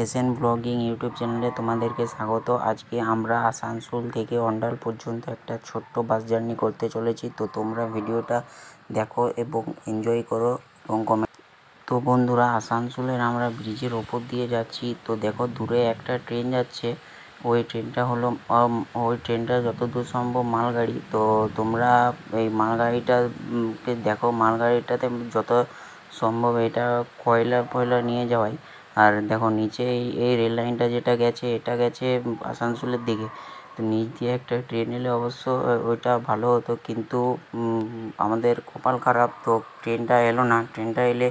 SN blogging YouTube চ্যানেলে তোমাদেরকে স্বাগত। আজকে আমরা আসানসোল থেকে অন্ডাল পর্যন্ত একটা ছোট্ট বাস জার্নি করতে চলেছি। তো তোমরা ভিডিওটা দেখো এবং এনজয় করো এবং কমেন্ট। তো বন্ধুরা, আসানসোলের আমরা ব্রিজের ওপর দিয়ে যাচ্ছি। তো দেখো দূরে একটা ট্রেন যাচ্ছে, ওই ট্রেনটা হলো ওই ট্রেনটা যতদূর সম্ভব মালগাড়ি। তো তোমরা এই মালগাড়িটাকে দেখো, মালগাড়িটাতে যত সম্ভব এটা কয়লা নিয়ে যাওয়াই। আর দেখো নিচে এই রেল লাইনটা যেটা গেছে, এটা গেছে আসানসোলের দিকে। তো নিচ দিয়ে একটা ট্রেন এলে অবশ্য ওইটা ভালো হতো, কিন্তু আমাদের কপাল খারাপ, তো ট্রেনটা এলো না। ট্রেনটা এলে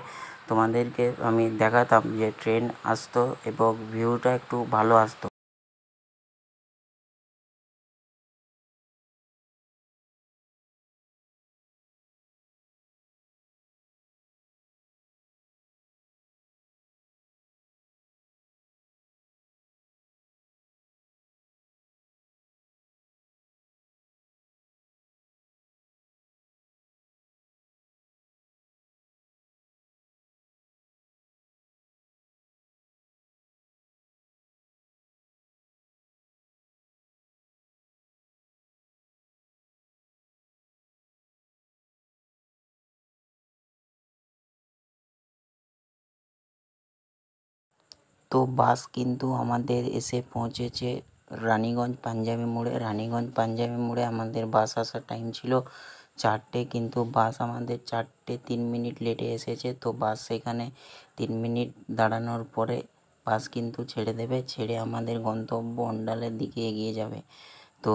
তোমাদেরকে আমি দেখাতাম যে ট্রেন আসতো এবং ভিউটা একটু ভালো আসতো। তো বাস কিন্তু আমাদের এসে পৌঁছেছে রানীগঞ্জ পাঞ্জাবি মোড়ে। রানীগঞ্জ পাঞ্জাবি মোড়ে আমাদের বাস আসার টাইম ছিল 4টে, কিন্তু বাস আমাদের 4:03 লেটে এসেছে। তো বাস সেখানে 3 মিনিট দাঁড়ানোর পরে বাস কিন্তু ছেড়ে দেবে, ছেড়ে আমাদের গন্তব্য অন্ডালের দিকে এগিয়ে যাবে। তো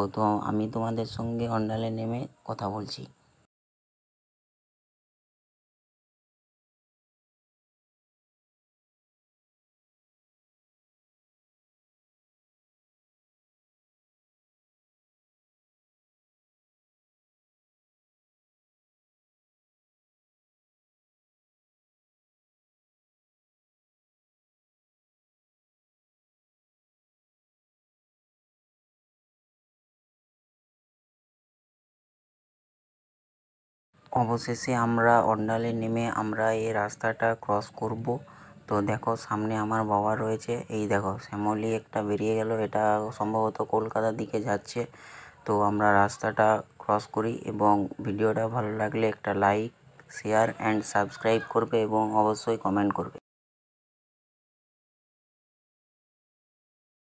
আমি তোমাদের সঙ্গে অন্ডালে নেমে কথা বলছি। অবশেষে আমরা অন্ডালে নেমে আমরা এই রাস্তাটা ক্রস করব। তো দেখো সামনে আমার বাবা রয়েছে, এই দেখো শ্যামলী একটা বেরিয়ে গেল, এটা সম্ভবত কলকাতার দিকে যাচ্ছে। তো আমরা রাস্তাটা ক্রস করি, এবং ভিডিওটা ভালো লাগলে একটা লাইক, শেয়ার অ্যান্ড সাবস্ক্রাইব করবে এবং অবশ্যই কমেন্ট করবে।